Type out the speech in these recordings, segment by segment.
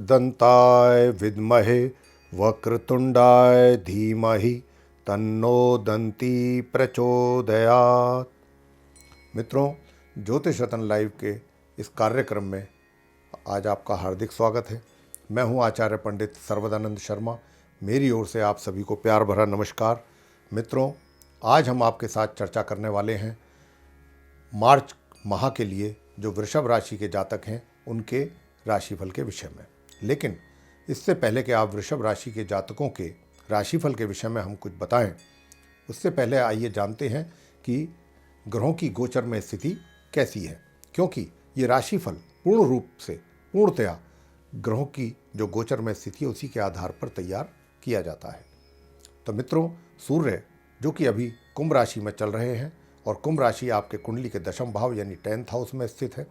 एकदन्ताय विद्महे वक्रतुंडाय धीमहि तन्नो दंती प्रचोदयात्। मित्रों, ज्योतिष रत्न लाइव के इस कार्यक्रम में आज आपका हार्दिक स्वागत है। मैं हूं आचार्य पंडित सर्वदानंद शर्मा। मेरी ओर से आप सभी को प्यार भरा नमस्कार। मित्रों, आज हम आपके साथ चर्चा करने वाले हैं मार्च माह के लिए जो वृषभ राशि के जातक हैं उनके राशिफल के विषय में। लेकिन इससे पहले कि आप वृषभ राशि के जातकों के राशिफल के विषय में हम कुछ बताएं, उससे पहले आइए जानते हैं कि ग्रहों की गोचर में स्थिति कैसी है, क्योंकि ये राशिफल पूर्ण रूप से पूर्णतया ग्रहों की जो गोचर में स्थिति है उसी के आधार पर तैयार किया जाता है। तो मित्रों, सूर्य जो कि अभी कुंभ राशि में चल रहे हैं और कुंभ राशि आपके कुंडली के दशम भाव यानी 10th हाउस में स्थित है।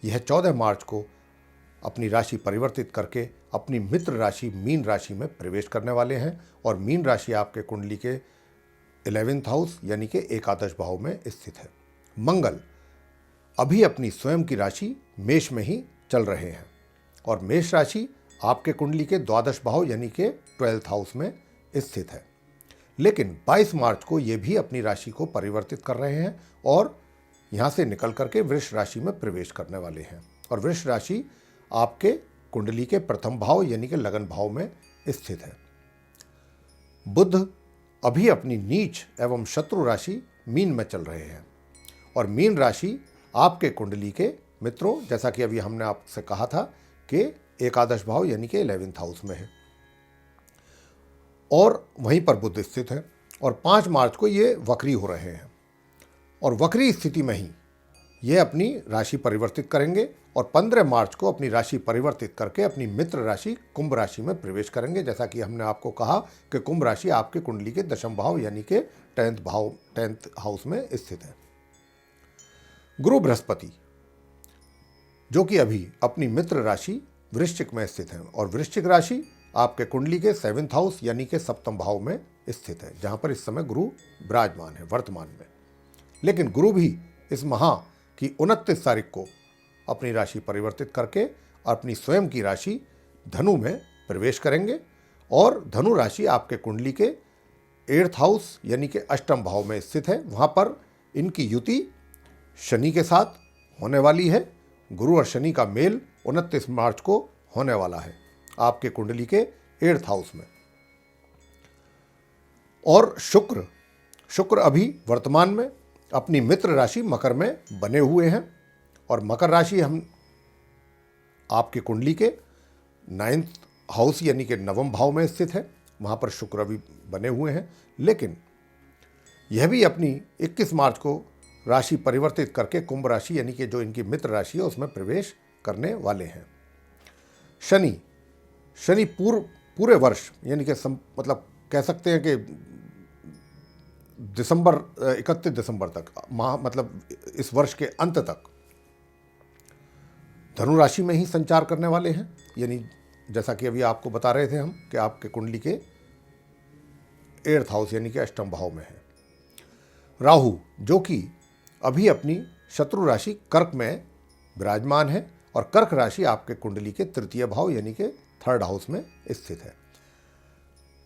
यह 14 मार्च को अपनी राशि परिवर्तित करके अपनी मित्र राशि मीन राशि में प्रवेश करने वाले हैं और मीन राशि आपके कुंडली के 11th हाउस यानी कि एकादश भाव में स्थित है। मंगल अभी अपनी स्वयं की राशि मेष में ही चल रहे हैं और मेष राशि आपके कुंडली के द्वादश भाव यानी कि 12th हाउस में स्थित है। लेकिन 22 मार्च को ये भी अपनी राशि को परिवर्तित कर रहे हैं और यहाँ से निकल करके वृष राशि में प्रवेश करने वाले हैं और वृष राशि आपके कुंडली के प्रथम भाव यानी कि लगन भाव में स्थित है। बुध अभी अपनी नीच एवं शत्रु राशि मीन में चल रहे हैं और मीन राशि आपके कुंडली के मित्रों, जैसा कि अभी हमने आपसे कहा था कि एकादश भाव यानी कि 11th हाउस में है और वहीं पर बुध स्थित है और 5 मार्च को ये वक्री हो रहे हैं और वक्री स्थिति में ही ये अपनी राशि परिवर्तित करेंगे और 15 मार्च को अपनी राशि परिवर्तित करके अपनी मित्र राशि कुंभ राशि में प्रवेश करेंगे। जैसा कि हमने आपको कहा कि कुंभ राशि आपके कुंडली के दशम भाव यानी कि 10th हाउस में स्थित है। गुरु बृहस्पति जो कि अभी अपनी मित्र राशि वृश्चिक में स्थित है और वृश्चिक राशि आपके कुंडली के 7th हाउस यानी कि सप्तम भाव में स्थित है, जहां पर इस समय गुरु विराजमान है वर्तमान में। लेकिन गुरु भी इस माह की 29 तारीख को अपनी राशि परिवर्तित करके अपनी स्वयं की राशि धनु में प्रवेश करेंगे और धनु राशि आपके कुंडली के 8th हाउस यानी कि अष्टम भाव में स्थित है। वहां पर इनकी युति शनि के साथ होने वाली है। गुरु और शनि का मेल 29 मार्च को होने वाला है आपके कुंडली के 8th हाउस में। और शुक्र अभी वर्तमान में अपनी मित्र राशि मकर में बने हुए हैं और मकर राशि हम आपकी कुंडली के 9th हाउस यानी कि नवम भाव में स्थित है। वहां पर शुक्र अभी बने हुए हैं, लेकिन यह भी अपनी 21 मार्च को राशि परिवर्तित करके कुंभ राशि यानी कि जो इनकी मित्र राशि है उसमें प्रवेश करने वाले हैं। शनि पूरे वर्ष यानी कि मतलब कह सकते हैं कि 31 दिसंबर तक मतलब इस वर्ष के अंत तक धनु राशि में ही संचार करने वाले हैं। यानी जैसा कि अभी आपको बता रहे थे हम कि आपके कुंडली के 8th हाउस यानी कि अष्टम भाव में है। राहु जो कि अभी अपनी शत्रु राशि कर्क में विराजमान है और कर्क राशि आपके कुंडली के 3य भाव यानी कि 3rd हाउस में स्थित है।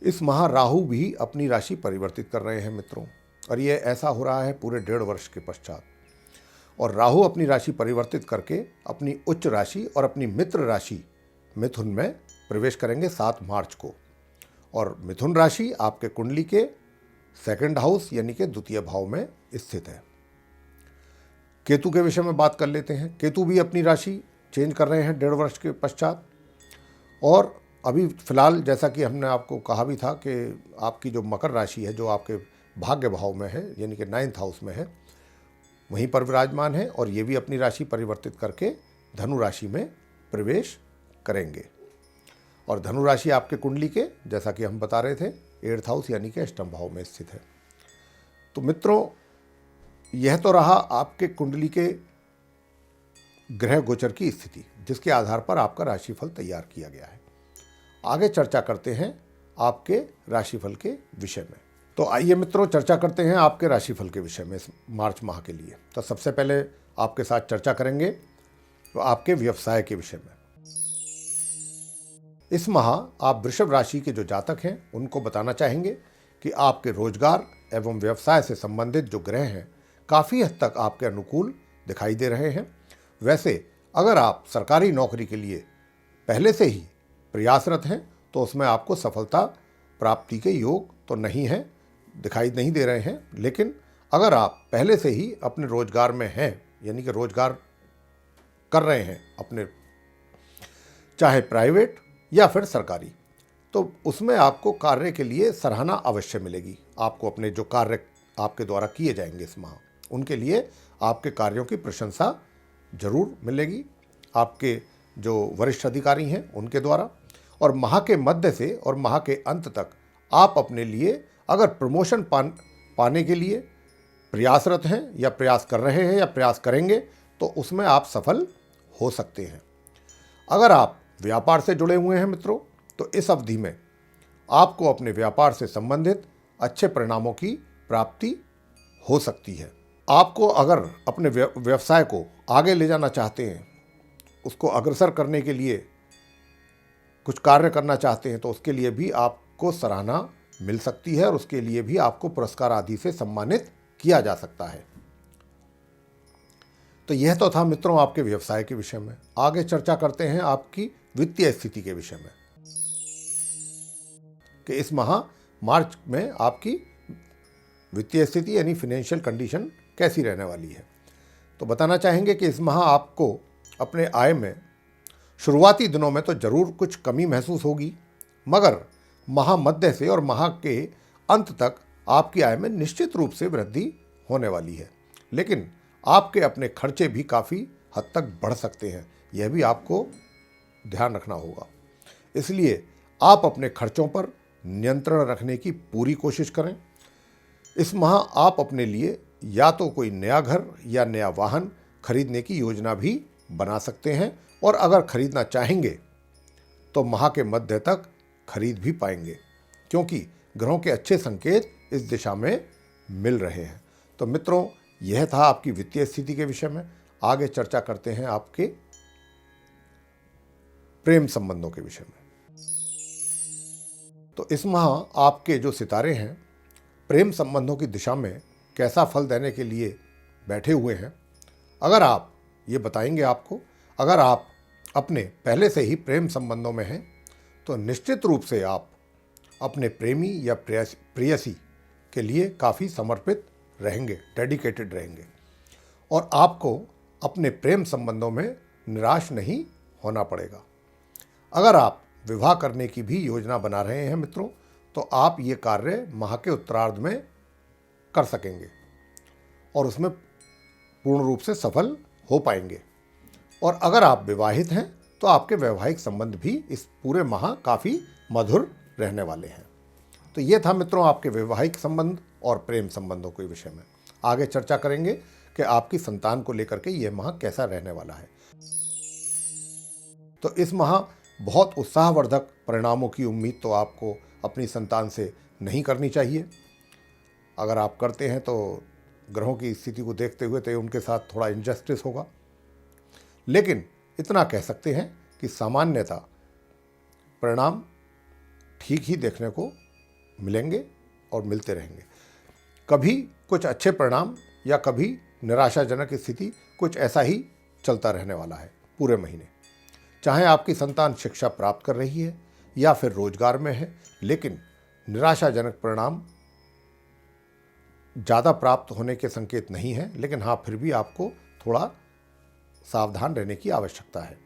इस माह राहु भी अपनी राशि परिवर्तित कर रहे हैं मित्रों, और ये ऐसा हो रहा है पूरे 1.5 वर्ष के पश्चात। और राहु अपनी राशि परिवर्तित करके अपनी उच्च राशि और अपनी मित्र राशि मिथुन में प्रवेश करेंगे 7 मार्च को और मिथुन राशि आपके कुंडली के 2nd हाउस यानी कि 2य भाव में स्थित है। केतु के विषय में बात कर लेते हैं। केतु भी अपनी राशि चेंज कर रहे हैं 1.5 वर्ष के पश्चात और अभी फिलहाल जैसा कि हमने आपको कहा भी था कि आपकी जो मकर राशि है जो आपके भाग्य भाव में है यानी कि 9th हाउस में है वहीं पर विराजमान है और ये भी अपनी राशि परिवर्तित करके धनु राशि में प्रवेश करेंगे और धनु राशि आपके कुंडली के जैसा कि हम बता रहे थे 8th हाउस यानी कि अष्टम भाव में स्थित है। तो मित्रों, यह तो रहा आपके कुंडली के ग्रह गोचर की स्थिति जिसके आधार पर आपका राशिफल तैयार किया गया है। आगे चर्चा करते हैं आपके राशिफल के विषय में। तो आइए मित्रों, चर्चा करते हैं आपके राशिफल के विषय में इस मार्च माह के लिए। तो सबसे पहले आपके साथ चर्चा करेंगे तो आपके व्यवसाय के विषय में। इस माह आप वृषभ राशि के जो जातक हैं उनको बताना चाहेंगे कि आपके रोजगार एवं व्यवसाय से संबंधित जो ग्रह हैं काफ़ी हद तक आपके अनुकूल दिखाई दे रहे हैं। वैसे अगर आप सरकारी नौकरी के लिए पहले से ही प्रयासरत हैं तो उसमें आपको सफलता प्राप्ति के योग तो नहीं है, दिखाई नहीं दे रहे हैं। लेकिन अगर आप पहले से ही अपने रोजगार में हैं, यानी कि रोजगार कर रहे हैं अपने, चाहे प्राइवेट या फिर सरकारी, तो उसमें आपको कार्य के लिए सराहना अवश्य मिलेगी। आपको अपने जो कार्य आपके द्वारा किए जाएंगे इस माह, उनके लिए आपके कार्यों की प्रशंसा जरूर मिलेगी आपके जो वरिष्ठ अधिकारी हैं उनके द्वारा। और माह के मध्य से और माह के अंत तक आप अपने लिए अगर प्रमोशन पाने के लिए प्रयासरत हैं या प्रयास कर रहे हैं या प्रयास करेंगे तो उसमें आप सफल हो सकते हैं। अगर आप व्यापार से जुड़े हुए हैं मित्रों, तो इस अवधि में आपको अपने व्यापार से संबंधित अच्छे परिणामों की प्राप्ति हो सकती है। आपको अगर अपने व्यवसाय को आगे ले जाना चाहते हैं, उसको अग्रसर करने के लिए कुछ कार्य करना चाहते हैं, तो उसके लिए भी आपको सराहना मिल सकती है और उसके लिए भी आपको पुरस्कार आदि से सम्मानित किया जा सकता है। तो यह तो था मित्रों आपके व्यवसाय के विषय में। आगे चर्चा करते हैं आपकी वित्तीय स्थिति के विषय में कि इस माह मार्च में आपकी वित्तीय स्थिति यानी फिनेंशियल कंडीशन कैसी रहने वाली है। तो बताना चाहेंगे कि इस माह आपको अपने आय में शुरुआती दिनों में तो जरूर कुछ कमी महसूस होगी, मगर माह मध्य से और माह के अंत तक आपकी आय में निश्चित रूप से वृद्धि होने वाली है। लेकिन आपके अपने खर्चे भी काफ़ी हद तक बढ़ सकते हैं, यह भी आपको ध्यान रखना होगा। इसलिए आप अपने खर्चों पर नियंत्रण रखने की पूरी कोशिश करें। इस माह आप अपने लिए या तो कोई नया घर या नया वाहन खरीदने की योजना भी बना सकते हैं, और अगर खरीदना चाहेंगे तो माह के मध्य तक खरीद भी पाएंगे, क्योंकि ग्रहों के अच्छे संकेत इस दिशा में मिल रहे हैं। तो मित्रों, यह था आपकी वित्तीय स्थिति के विषय में। आगे चर्चा करते हैं आपके प्रेम संबंधों के विषय में। तो इस माह आपके जो सितारे हैं प्रेम संबंधों की दिशा में कैसा फल देने के लिए बैठे हुए हैं, अगर आप ये बताएंगे आपको। अगर आप अपने पहले से ही प्रेम संबंधों में हैं तो निश्चित रूप से आप अपने प्रेमी या प्रेयसी के लिए काफ़ी समर्पित रहेंगे, डेडिकेटेड रहेंगे, और आपको अपने प्रेम संबंधों में निराश नहीं होना पड़ेगा। अगर आप विवाह करने की भी योजना बना रहे हैं मित्रों, तो आप ये कार्य माह के उत्तरार्ध में कर सकेंगे और उसमें पूर्ण रूप से सफल हो पाएंगे। और अगर आप विवाहित हैं तो आपके वैवाहिक संबंध भी इस पूरे माह काफ़ी मधुर रहने वाले हैं। तो ये था मित्रों आपके वैवाहिक संबंध और प्रेम संबंधों के विषय में। आगे चर्चा करेंगे कि आपकी संतान को लेकर के यह माह कैसा रहने वाला है। तो इस माह बहुत उत्साहवर्धक परिणामों की उम्मीद तो आपको अपनी संतान से नहीं करनी चाहिए। अगर आप करते हैं तो ग्रहों की स्थिति को देखते हुए तो उनके साथ थोड़ा इनजस्टिस होगा। लेकिन इतना कह सकते हैं कि सामान्यतः परिणाम ठीक ही देखने को मिलेंगे और मिलते रहेंगे। कभी कुछ अच्छे परिणाम या कभी निराशाजनक स्थिति, कुछ ऐसा ही चलता रहने वाला है पूरे महीने। चाहे आपकी संतान शिक्षा प्राप्त कर रही है या फिर रोजगार में है, लेकिन निराशाजनक परिणाम ज़्यादा प्राप्त होने के संकेत नहीं है। लेकिन हाँ, फिर भी आपको थोड़ा सावधान रहने की आवश्यकता है।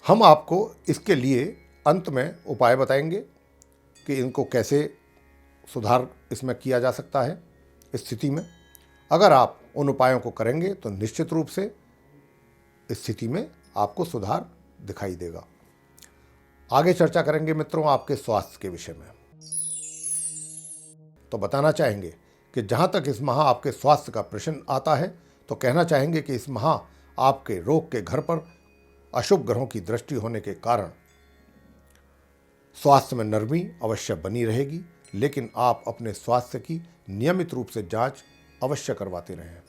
हम आपको इसके लिए अंत में उपाय बताएंगे कि इनको कैसे सुधार इसमें किया जा सकता है इस स्थिति में। अगर आप उन उपायों को करेंगे तो निश्चित रूप से इस स्थिति में आपको सुधार दिखाई देगा। आगे चर्चा करेंगे मित्रों आपके स्वास्थ्य के विषय में। तो बताना चाहेंगे कि जहाँ तक इस माह आपके स्वास्थ्य का प्रश्न आता है तो कहना चाहेंगे कि इस माह आपके रोग के घर पर अशुभ ग्रहों की दृष्टि होने के कारण स्वास्थ्य में नरमी अवश्य बनी रहेगी, लेकिन आप अपने स्वास्थ्य की नियमित रूप से जांच अवश्य करवाते रहें,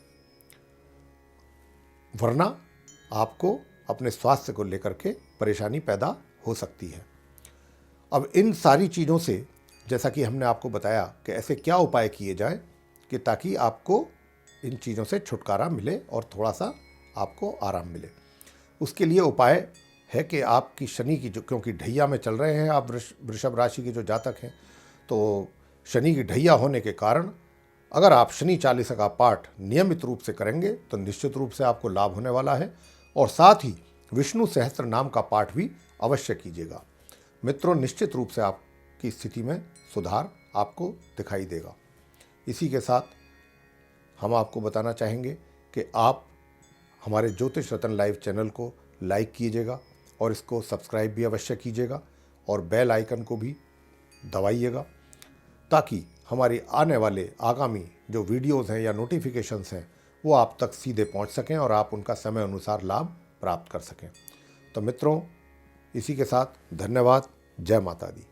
वरना आपको अपने स्वास्थ्य को लेकर के परेशानी पैदा हो सकती है। अब इन सारी चीज़ों से, जैसा कि हमने आपको बताया कि ऐसे क्या उपाय किए जाएं कि ताकि आपको इन चीज़ों से छुटकारा मिले और थोड़ा सा आपको आराम मिले। उसके लिए उपाय है कि आपकी शनि की जो, क्योंकि ढैया में चल रहे हैं आप वृषभ राशि के जो जातक हैं, तो शनि की ढैया होने के कारण अगर आप शनि चालीसा का पाठ नियमित रूप से करेंगे तो निश्चित रूप से आपको लाभ होने वाला है। और साथ ही विष्णु सहस्त्र नाम का पाठ भी अवश्य कीजिएगा। मित्रों, निश्चित रूप से आपकी स्थिति में सुधार आपको दिखाई देगा। इसी के साथ हम आपको बताना चाहेंगे कि आप हमारे ज्योतिष रत्न लाइव चैनल को लाइक कीजिएगा और इसको सब्सक्राइब भी अवश्य कीजिएगा और बेल आइकन को भी दबाइएगा, ताकि हमारे आने वाले आगामी जो वीडियोज़ हैं या नोटिफिकेशंस हैं वो आप तक सीधे पहुंच सकें और आप उनका समय अनुसार लाभ प्राप्त कर सकें। तो मित्रों, इसी के साथ धन्यवाद। जय माता दी।